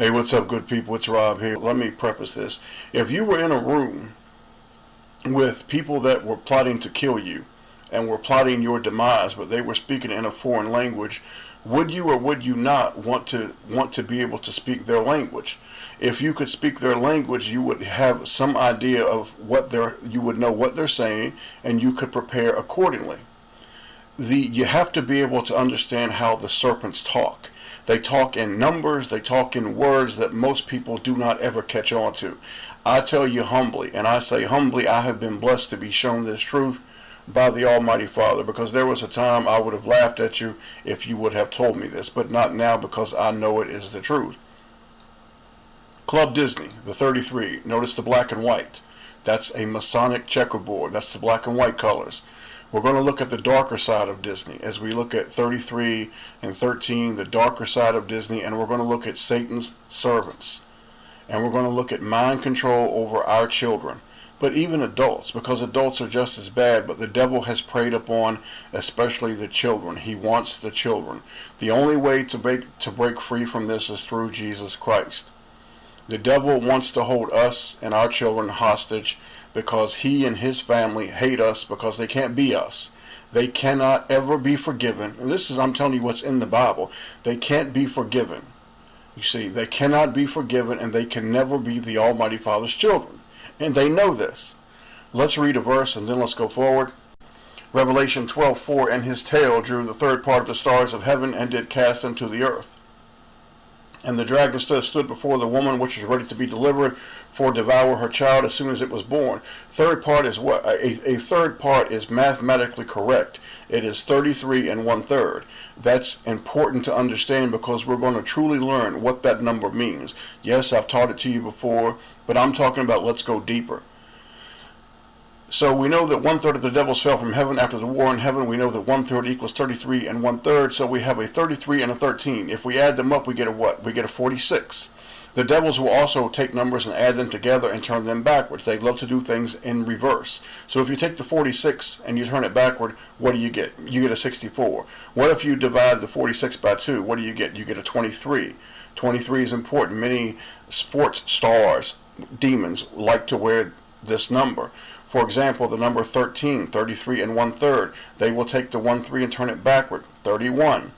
Hey, what's up, good people? It's Rob here. Let me preface this. If you were in a room with people that were plotting to kill you and were plotting your demise, but they were speaking in a foreign language, would you or would you not want to be able to speak their language? If you could speak their language, you would have some idea of you would know what they're saying, and you could prepare accordingly. You have to be able to understand how the serpents talk. They talk in numbers, they talk in words that most people do not ever catch on to. I tell you humbly, and I say humbly, I have been blessed to be shown this truth by the Almighty Father, because there was a time I would have laughed at you if you would have told me this, but not now, because I know it is the truth. Club Disney, the 33, notice the black and white. That's a Masonic checkerboard. That's the black and white colors. We're going to look at the darker side of Disney as we look at 33 and 13, the darker side of Disney, and we're going to look at Satan's servants. And we're going to look at mind control over our children, but even adults, because adults are just as bad, but the devil has preyed upon especially the children. He wants the children. The only way to break free from this is through Jesus Christ. The devil wants to hold us and our children hostage because he and his family hate us because they can't be us. They cannot ever be forgiven. And this is, I'm telling you what's in the Bible. They can't be forgiven. You see, they cannot be forgiven, and they can never be the Almighty Father's children. And they know this. Let's read a verse and then let's go forward. Revelation 12:4, and his tail drew the third part of the stars of heaven and did cast them to the earth. And the dragon stood before the woman which was ready to be delivered, for devour her child as soon as it was born. Third part is what? A third part is mathematically correct. It is 33 and 1/3. That's important to understand, because we're going to truly learn what that number means. Yes, I've taught it to you before, but I'm talking about let's go deeper. So we know that 1/3 of the devils fell from heaven after the war in heaven. We know that 1/3 equals 33 and 1/3. So we have a 33 and a 13. If we add them up, we get a what? We get a 46. The devils will also take numbers and add them together and turn them backwards. They love to do things in reverse. So if you take the 46 and you turn it backward, what do you get? You get a 64. What if you divide the 46 by 2? What do you get? You get a 23. 23 is important. Many sports stars, demons, like to wear this number. For example, the number 13, 33 and 1/3. They will take the 1/3 and turn it backward, 31.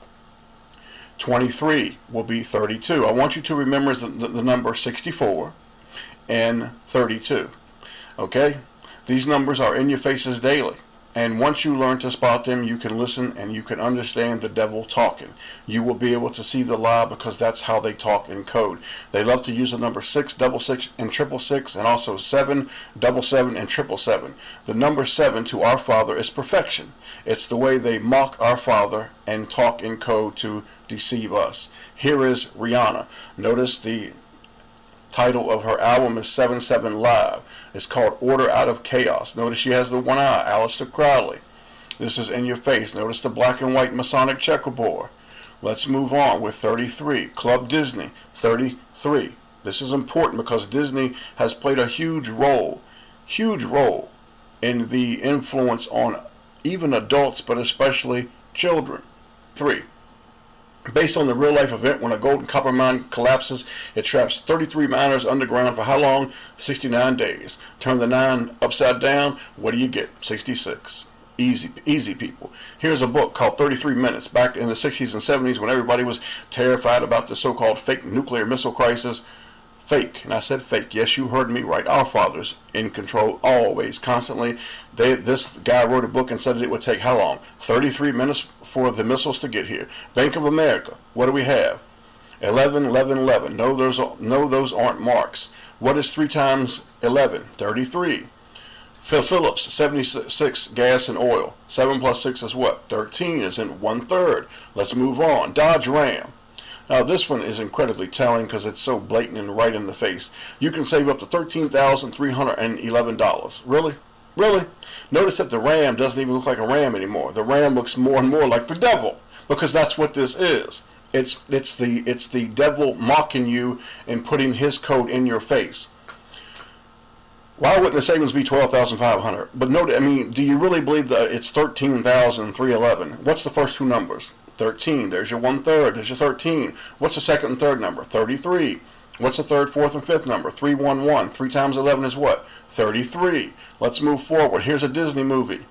23 will be 32. I want you to remember the number 64 and 32. Okay? These numbers are in your faces daily. And once you learn to spot them, you can listen and you can understand the devil talking. You will be able to see the lie, because that's how they talk in code. They love to use the number 6, 666, and 666, and also 7, 777, and 777. The number 7 to our Father is perfection. It's the way they mock our Father and talk in code to deceive us. Here is Rihanna. Notice the title of her album is 7/7 Live. It's called Order Out of Chaos. Notice she has the one eye, Aleister Crowley. This is in your face. Notice the black and white Masonic checkerboard. Let's move on with 33. Club Disney, 33. This is important because Disney has played a huge role in the influence on even adults, but especially children. 3. Based on the real-life event, when a gold and copper mine collapses, it traps 33 miners underground for how long? 69 days. Turn the 9 upside down, what do you get? 66. Easy, people. Here's a book called 33 Minutes. Back in the 60s and 70s, when everybody was terrified about the so-called fake nuclear missile crisis. Fake, and I said fake. Yes, you heard me right. Our Father's in control always, constantly. This guy wrote a book and said that it would take how long? 33 minutes for the missiles to get here. Bank of America, what do we have? 11, 11, 11. No, those aren't marks. What is 3 times 11? 33. Phillips, 76 gas and oil. 7 plus 6 is what? 13 is in 1/3. Let's move on. Dodge Ram. Now this one is incredibly telling because it's so blatant and right in the face. You can save up to $13,311. Really? Really? Notice that the ram doesn't even look like a ram anymore. The ram looks more and more like the devil, because that's what this is. It's the devil mocking you and putting his code in your face. Why wouldn't the savings be $12,500? But note, I mean, do you really believe that it's $13,311? What's the first 2 numbers? 13. There's your 1/3. There's your 13. What's the second and third number? 33. What's the third, fourth, and fifth number? 311. 3 times 11 is what? 33. Let's move forward. Here's a Disney movie.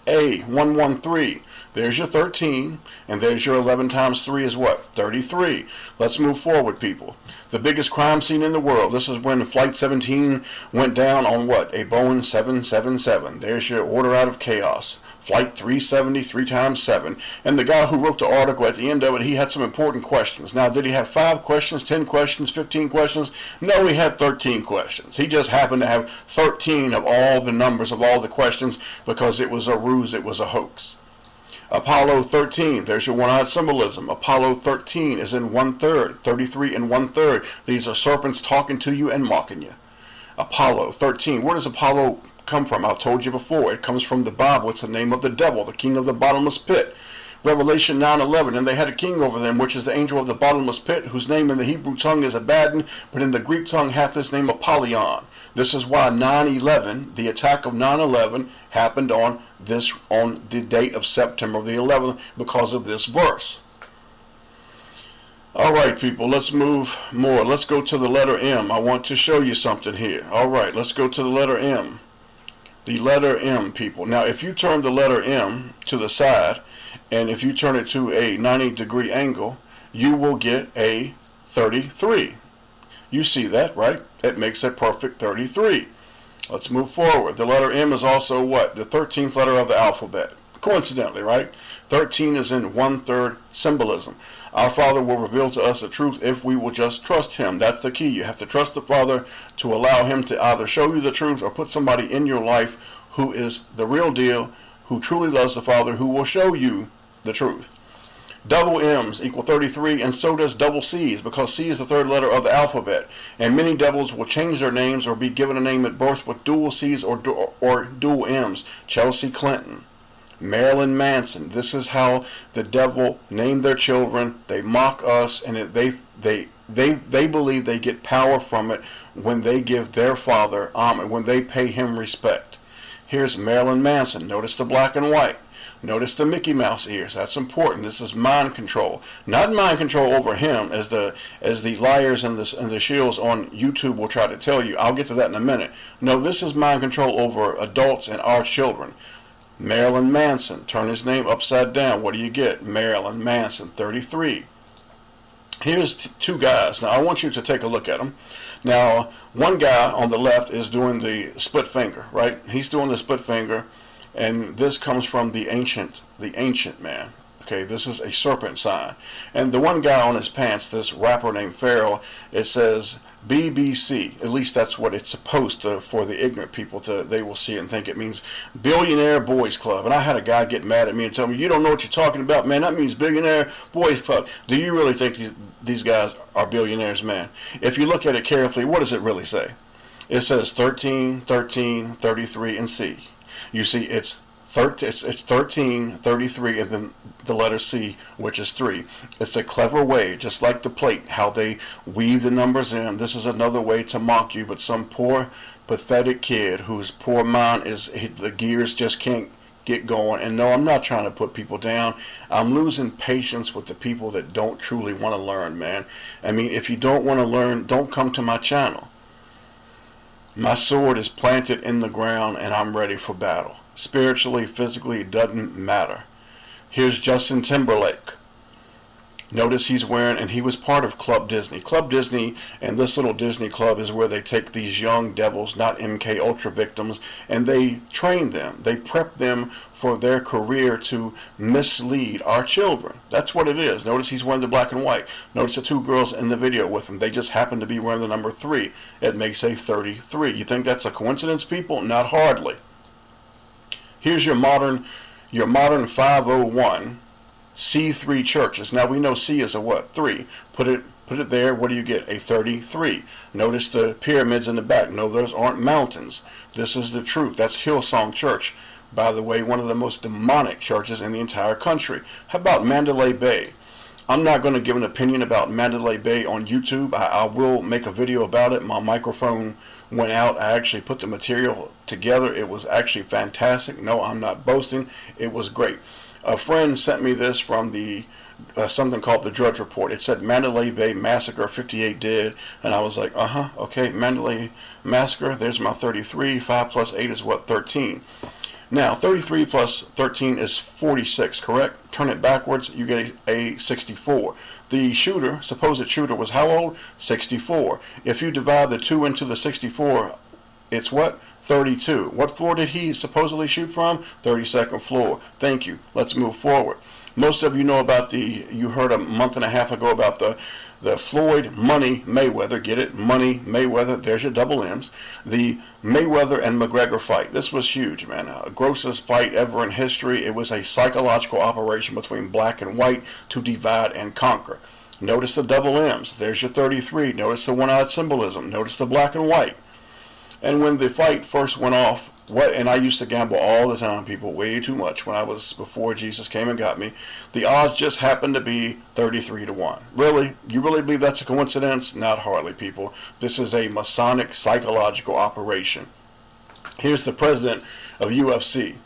A113. There's your 13, and there's your 11 times 3 is what? 33. Let's move forward, people. The biggest crime scene in the world. This is when Flight 17 went down on what? A Boeing 777. There's your order out of chaos. Flight 370, 3 times 7. And the guy who wrote the article, at the end of it, he had some important questions. Now, did he have 5 questions, 10 questions, 15 questions? No, he had 13 questions. He just happened to have 13 of all the numbers of all the questions because it was a ruse, it was a hoax. Apollo 13, there's your one-eyed symbolism. Apollo 13 is in 1/3, 33 and 1/3. These are serpents talking to you and mocking you. Apollo 13, where does Apollo come from? I told you before, it comes from the Bible. It's the name of the devil, the king of the bottomless pit. Revelation 9:11, and they had a king over them, which is the angel of the bottomless pit, whose name in the Hebrew tongue is Abaddon, but in the Greek tongue hath his name Apollyon. This is why 9/11, the attack of 9/11, happened on the date of September the 11th because of this verse. All right, people, let's move more. Let's go to the letter M. I want to show you something here. All right, let's go to the letter M. The letter M, people. Now, if you turn the letter M to the side, and if you turn it to a 90-degree angle, you will get a 33. You see that, right? It makes a perfect 33. Let's move forward. The letter M is also what? The 13th letter of the alphabet. Coincidentally, right? 13 is in 1/3 symbolism. Our Father will reveal to us the truth if we will just trust Him. That's the key. You have to trust the Father to allow Him to either show you the truth or put somebody in your life who is the real deal, who truly loves the Father, who will show you the truth. Double M's equal 33, and so does double C's, because C is the 3rd letter of the alphabet. And many devils will change their names or be given a name at birth with dual C's or dual M's. Chelsea Clinton, Marilyn Manson. This is how the devil named their children. They mock us, and they believe they get power from it when they give their father homage, when they pay him respect. Here's Marilyn Manson. Notice the black and white. Notice the Mickey Mouse ears. That's important. This is mind control. Not mind control over him, as the liars and the shills on YouTube will try to tell you. I'll get to that in a minute. No, this is mind control over adults and our children. Marilyn Manson. Turn his name upside down. What do you get? Marilyn Manson, 33. Here's 2 guys. Now, I want you to take a look at them. Now, one guy on the left is doing the split finger, right? He's doing the split finger. And this comes from the ancient man. Okay, this is a serpent sign. And the one guy on his pants, this rapper named Pharaoh, it says BBC. At least that's what it's supposed to, for the ignorant people to, they will see it and think it means Billionaire Boys Club. And I had a guy get mad at me and tell me, you don't know what you're talking about, man. That means Billionaire Boys Club. Do you really think these guys are billionaires, man? If you look at it carefully, what does it really say? It says 13, 13, 33, and C. You see, it's 13, 33, and then the letter C, which is 3. It's a clever way, just like the plate, how they weave the numbers in. This is another way to mock you, but some poor, pathetic kid whose poor mind the gears just can't get going. And no, I'm not trying to put people down. I'm losing patience with the people that don't truly want to learn, man. I mean, if you don't want to learn, don't come to my channel. My sword is planted in the ground and I'm ready for battle. Spiritually, physically, it doesn't matter. Here's Justin Timberlake. Notice he's wearing, and he was part of Club Disney. Club Disney, and this little Disney club is where they take these young devils, not MK Ultra victims, and they train them. They prep them for their career to mislead our children. That's what it is. Notice he's wearing the black and white. Notice the 2 girls in the video with him. They just happen to be wearing the number 3. It makes a 33. You think that's a coincidence, people? Not hardly. Here's your modern 501 C3 churches. Now we know C is a what? 3. Put it there. What do you get? A 33. Notice the pyramids in the back. No, those aren't mountains. This is the truth. That's Hillsong Church. By the way, one of the most demonic churches in the entire country. How about Mandalay Bay? I'm not going to give an opinion about Mandalay Bay on YouTube. I will make a video about it. My microphone went out. I actually put the material together. It was actually fantastic. No, I'm not boasting. It was great. A friend sent me this from the something called the Drudge Report. It said Mandalay Bay Massacre, 58 dead, and I was like, okay, Mandalay Massacre, there's my 33, 5 plus 8 is what, 13. Now, 33 plus 13 is 46, correct? Turn it backwards, you get a 64. The shooter, supposed shooter, was how old? 64. If you divide the 2 into the 64, it's what? 32. What floor did he supposedly shoot from? 32nd floor. Thank you. Let's move forward. Most of you know about you heard a month and a half ago about the Floyd Money Mayweather, get it? Money Mayweather, there's your double M's. The Mayweather and McGregor fight. This was huge, man. Grossest fight ever in history. It was a psychological operation between black and white to divide and conquer. Notice the double M's. There's your 33. Notice the one-eyed symbolism. Notice the black and white. And when the fight first went off, and I used to gamble all the time, people, way too much when I was, before Jesus came and got me. The odds just happened to be 33 to 1. Really? You really believe that's a coincidence? Not hardly, people. This is a Masonic psychological operation. Here's the president of UFC.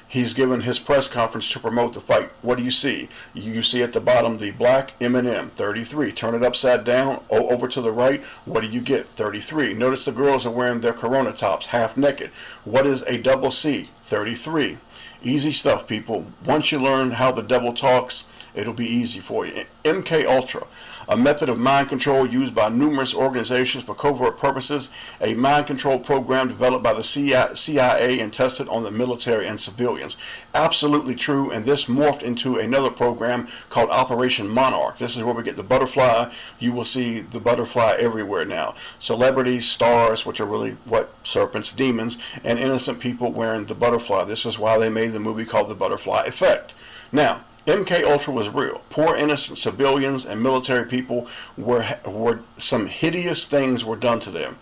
He's given his press conference to promote the fight. What do you see? You see at the bottom the black M&M, 33. Turn it upside down, over to the right. What do you get? 33. Notice the girls are wearing their Corona tops, half naked. What is a double C? 33. Easy stuff, people. Once you learn how the devil talks, it'll be easy for you. MK Ultra, a method of mind control used by numerous organizations for covert purposes, a mind control program developed by the CIA and tested on the military and civilians. Absolutely true, and this morphed into another program called Operation Monarch. This is where we get the butterfly. You will see the butterfly everywhere now. Celebrities, stars, which are really what? Serpents, demons, and innocent people wearing the butterfly. This is why they made the movie called The Butterfly Effect. Now, MK Ultra was real. Poor innocent civilians and military people were some hideous things were done to them.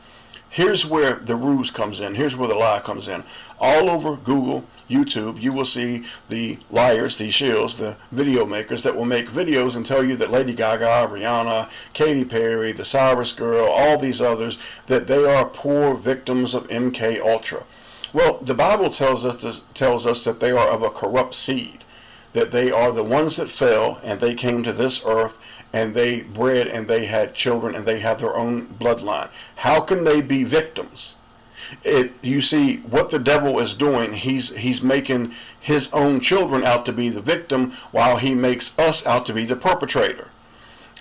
Here's where the ruse comes in. Here's where the lie comes in. All over Google, YouTube, you will see the liars, the shills, the video makers that will make videos and tell you that Lady Gaga, Rihanna, Katy Perry, the Cyrus Girl, all these others, that they are poor victims of MK Ultra. Well, the Bible tells us that they are of a corrupt seed, that they are the ones that fell and they came to this earth and they bred and they had children and they have their own bloodline. How can they be victims? You see what the devil is doing. He's making his own children out to be the victim while he makes us out to be the perpetrator.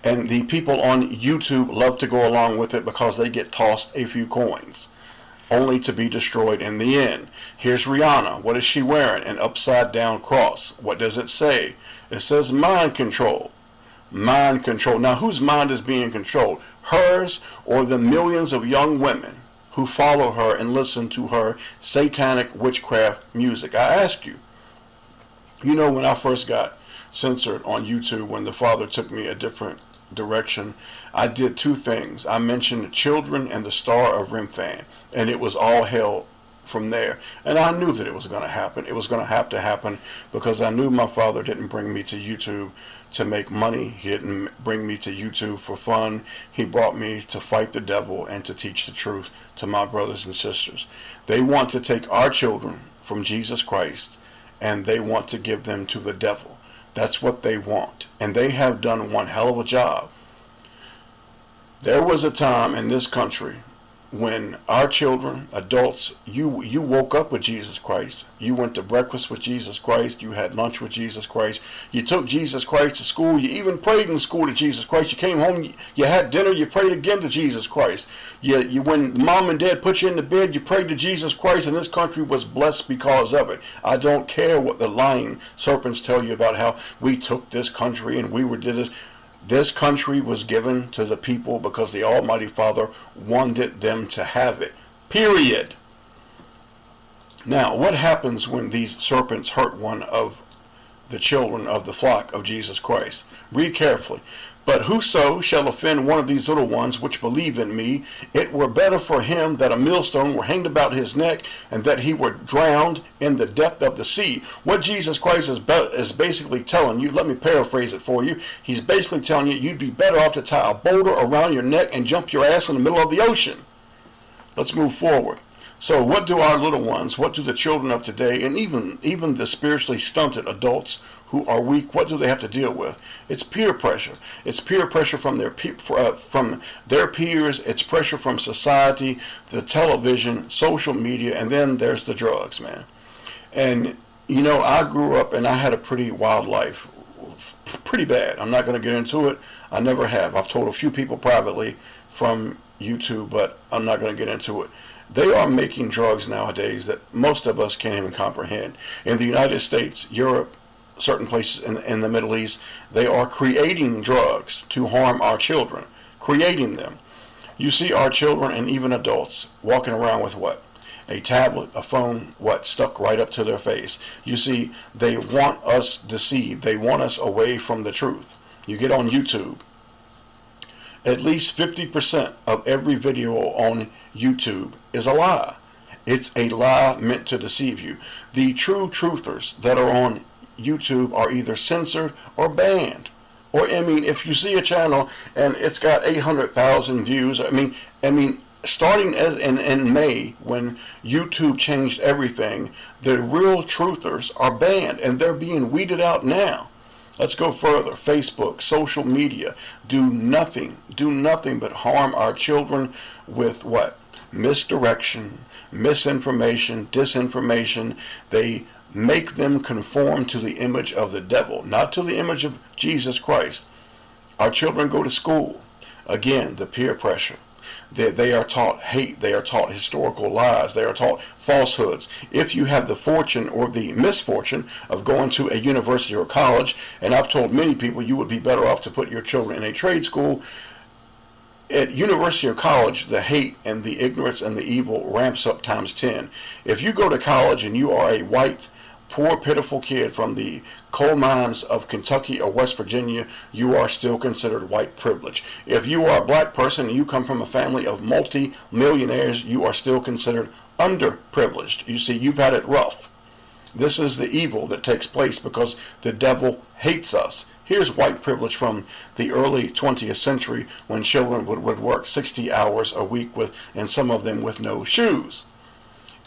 And the people on YouTube love to go along with it because they get tossed a few coins, only to be destroyed in the end. Here's Rihanna. What is she wearing? An upside down cross. What does it say? It says mind control. Mind control. Now, whose mind is being controlled? Hers or the millions of young women who follow her and listen to her satanic witchcraft music? I ask you. You know, when I first got censored on YouTube, when the Father took me a different direction, I did two things. I mentioned children and the star of Remphan, and it was all hell from there. And I knew that it was going to happen. It was going to have to happen because I knew my Father didn't bring me to YouTube to make money. He didn't bring me to YouTube for fun. He brought me to fight the devil and to teach the truth to my brothers and sisters. They want to take our children from Jesus Christ and they want to give them to the devil. That's what they want. And they have done one hell of a job. There was a time in this country when our children, adults, you woke up with Jesus Christ. You went to breakfast with Jesus Christ. You had lunch with Jesus Christ. You took Jesus Christ to school. You even prayed in school to Jesus Christ. You came home, you had dinner, you prayed again to Jesus Christ. You when mom and dad put you in the bed, you prayed to Jesus Christ, and this country was blessed because of it. I don't care what the lying serpents tell you about how we took this country and we did this. This country was given to the people because the Almighty Father wanted them to have it. Period. Now, what happens when these serpents hurt one of the children of the flock of Jesus Christ? Read carefully. But whoso shall offend one of these little ones which believe in me, it were better for him that a millstone were hanged about his neck, and that he were drowned in the depth of the sea. What Jesus Christ is basically telling you, let me paraphrase it for you. He's basically telling you you'd be better off to tie a boulder around your neck and jump your ass in the middle of the ocean. Let's move forward. So what do our little ones, what do the children of today, and even the spiritually stunted adults who are weak, what do they have to deal with? It's peer pressure. It's peer pressure from from their peers. It's pressure from society, the television, social media, and then there's the drugs, man. And you know, I grew up and I had a pretty wild life, pretty bad. I'm not going to get into it. I never have. I've told a few people privately from YouTube, but I'm not going to get into it. They are making drugs nowadays that most of us can't even comprehend. In the United States, Europe, certain places in the Middle East, they are creating drugs to harm our children, creating them. You see our children and even adults walking around with what? A tablet, a phone, what? Stuck right up to their face. You see, they want us deceived. They want us away from the truth. You get on YouTube, at least 50% of every video on YouTube is a lie. It's a lie meant to deceive you. The true truthers that are on YouTube are either censored or banned. Or, I mean, if you see a channel and it's got 800,000 views, I mean, starting in May, when YouTube changed everything, the real truthers are banned, and they're being weeded out now. Let's go further. Facebook, social media, do nothing but harm our children with what? Misdirection, misinformation, disinformation. They make them conform to the image of the devil, not to the image of Jesus Christ. Our children go to school. Again, the peer pressure. They are taught hate. They are taught historical lies. They are taught falsehoods. If you have the fortune or the misfortune of going to a university or college, and I've told many people you would be better off to put your children in a trade school, at university or college, the hate and the ignorance and the evil ramps up times 10. If you go to college and you are a white, poor, pitiful kid from the coal mines of Kentucky or West Virginia, you are still considered white privilege. If you are a black person and you come from a family of multi-millionaires, you are still considered underprivileged. You see, you've had it rough. This is the evil that takes place because the devil hates us. Here's white privilege from the early 20th century when children would work 60 hours a week with, and some of them with no shoes.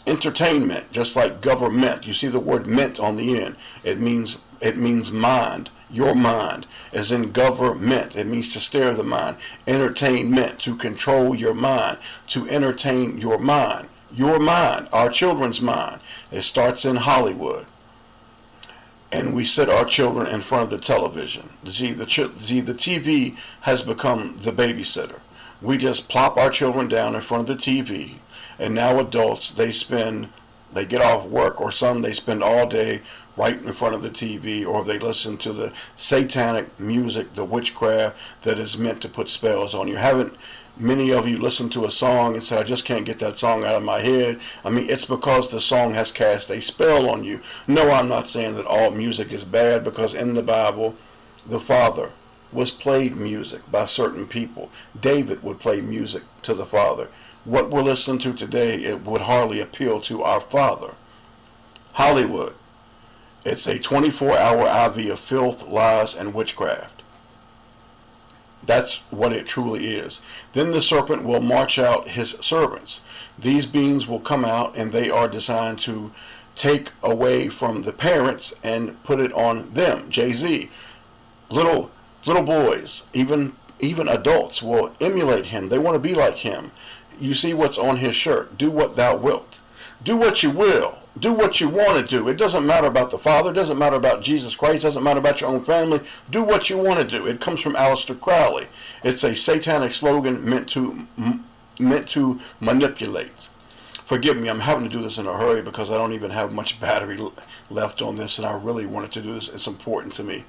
Entertainment, just like government. You see the word "ment" on the end. It means mind. Your mind, as in government. It means to stare the mind. Entertainment, to control your mind, to entertain your mind. Your mind, our children's mind. It starts in Hollywood. And we sit our children in front of the television. See, the TV has become the babysitter. We just plop our children down in front of the TV. And now adults, they get off work, or some they spend all day right in front of the TV, or they listen to the satanic music, the witchcraft that is meant to put spells on you. Haven't many of you listened to a song and said, I just can't get that song out of my head? I mean, it's because the song has cast a spell on you. No, I'm not saying that all music is bad, because in the Bible, the Father was played music by certain people. David would play music to the Father. What we're listening to today, it would hardly appeal to our Father. Hollywood, it's a 24-hour IV of filth, lies, and witchcraft. That's what it truly is. Then the serpent will march out his servants. These beings will come out, and they are designed to take away from the parents and put it on them. Jay-Z, little boys, even adults will emulate him. They want to be like him. You see what's on his shirt. Do what thou wilt. Do what you will. Do what you want to do. It doesn't matter about the Father. It doesn't matter about Jesus Christ. It doesn't matter about your own family. Do what you want to do. It comes from Aleister Crowley. It's a satanic slogan meant to manipulate. Forgive me, I'm having to do this in a hurry because I don't even have much battery left on this, and I really wanted to do this. It's important to me.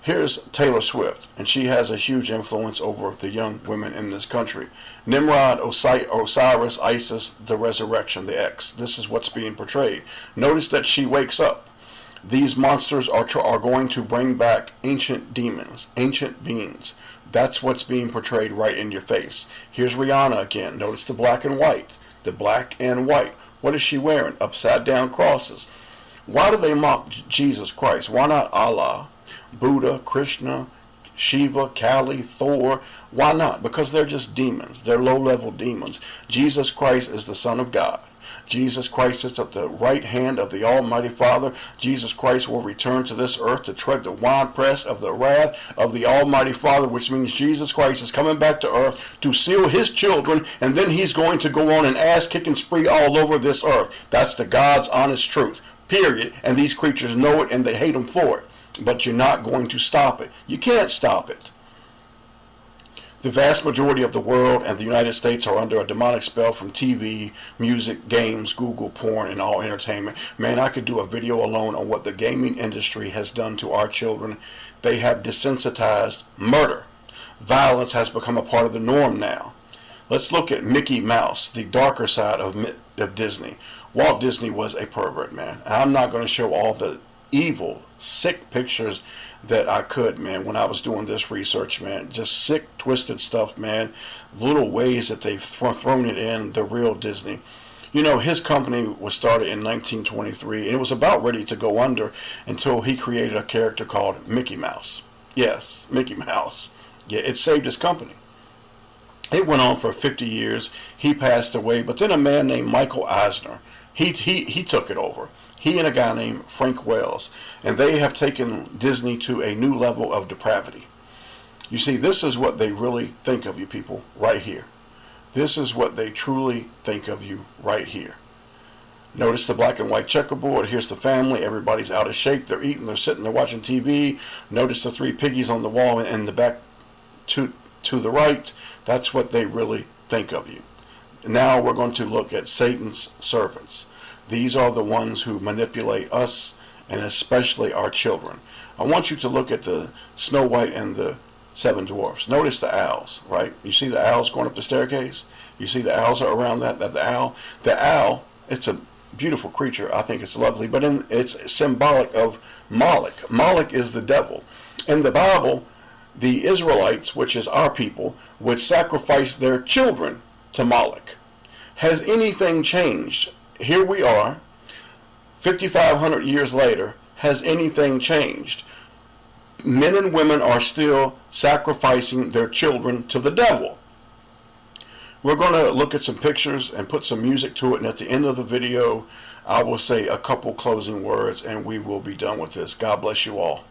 Here's Taylor Swift, and she has a huge influence over the young women in this country. Nimrod, Osiris, Isis, the resurrection, the X. This is what's being portrayed. Notice that she wakes up. These monsters are going to bring back ancient demons, ancient beings. That's what's being portrayed right in your face. Here's Rihanna again. Notice the black and white. The black and white. What is she wearing? Upside down crosses. Why do they mock Jesus Christ? Why not Allah, Buddha, Krishna, Shiva, Kali, Thor? Why not? Because they're just demons. They're low-level demons. Jesus Christ is the Son of God. Jesus Christ sits at the right hand of the Almighty Father. Jesus Christ will return to this earth to tread the winepress of the wrath of the Almighty Father, which means Jesus Christ is coming back to earth to seal his children, and then he's going to go on an ass-kicking spree all over this earth. That's the God's honest truth, period. And these creatures know it, and they hate him for it. But you're not going to stop it. You can't stop it. The vast majority of the world and the United States are under a demonic spell from TV, music, games, Google, porn, and all entertainment. Man, I could do a video alone on what the gaming industry has done to our children. They have desensitized murder. Violence has become a part of the norm now. Let's look at Mickey Mouse, the darker side of Disney. Walt Disney was a pervert, man. And I'm not going to show all the evil, sick pictures that I could, man, when I was doing this research, man. Just sick, twisted stuff, man. Little ways that they've thrown it in the real Disney. You know, his company was started in 1923, and it was about ready to go under until he created a character called Mickey Mouse. Yes, Mickey Mouse. Yeah, it saved his company. It went on for 50 years. He passed away, but then a man named Michael Eisner, he took it over. He and a guy named Frank Wells, and they have taken Disney to a new level of depravity. You see, this is what they really think of you people right here. This is what they truly think of you right here. Notice the black and white checkerboard. Here's the family. Everybody's out of shape. They're eating. They're sitting. They're watching TV. Notice the three piggies on the wall in the back to the right. That's what they really think of you. Now we're going to look at Satan's servants. These are the ones who manipulate us, and especially our children. I want you to look at the Snow White and the Seven Dwarfs. Notice the owls, right? You see the owls going up the staircase? You see the owls are around the owl, it's a beautiful creature. I think it's lovely, but it's symbolic of Moloch. Moloch is the devil. In the Bible, the Israelites, which is our people, would sacrifice their children to Moloch. Has anything changed? Here we are, 5,500 years later. Has anything changed? Men and women are still sacrificing their children to the devil. We're going to look at some pictures and put some music to it, and at the end of the video, I will say a couple closing words, and we will be done with this. God bless you all.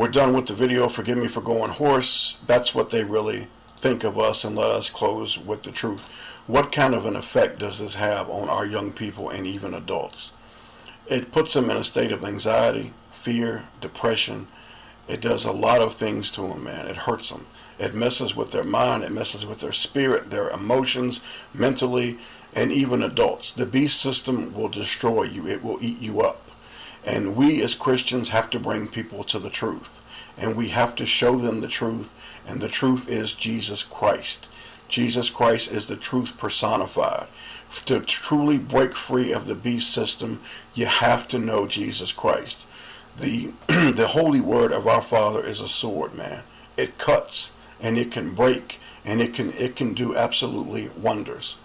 we're done with the video. Forgive me for going hoarse. That's what they really think of us, and let us close with the truth. What kind of an effect does this have on our young people and even adults? It puts them in a state of anxiety, fear, depression. It does a lot of things to them, man. It hurts them. It messes with their mind. It messes with their spirit, their emotions, mentally, and even adults. The beast system will destroy you. It will eat you up. And we as Christians have to bring people to the truth. And we have to show them the truth. And the truth is Jesus Christ. Jesus Christ is the truth personified. To truly break free of the beast system, you have to know Jesus Christ. The holy word of our Father is a sword, man. It cuts and it can break and it can do absolutely wonders.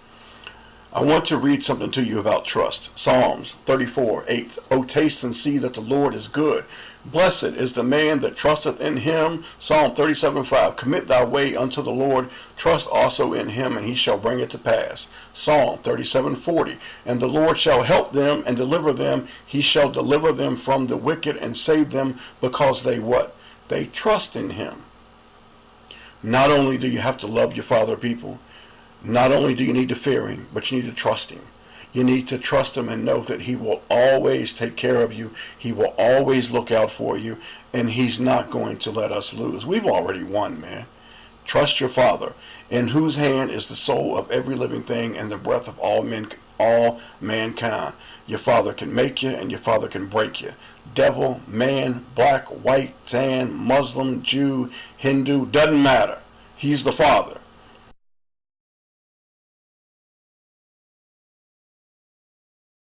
I want to read something to you about trust. Psalms 34:8. O taste and see that the Lord is good. Blessed is the man that trusteth in him. Psalm 37:5. Commit thy way unto the Lord. Trust also in him, and he shall bring it to pass. Psalm 37:40. And the Lord shall help them and deliver them. He shall deliver them from the wicked and save them, because they what? They trust in him. Not only do you have to love your Father, people, not only do you need to fear him, but you need to trust him. You need to trust him and know that he will always take care of you. He will always look out for you, and he's not going to let us lose. We've already won, man. Trust your Father, in whose hand is the soul of every living thing and the breath of all mankind. Your Father can make you, and your Father can break you. Devil, man, black, white, tan, Muslim, Jew, Hindu, doesn't matter. He's the Father.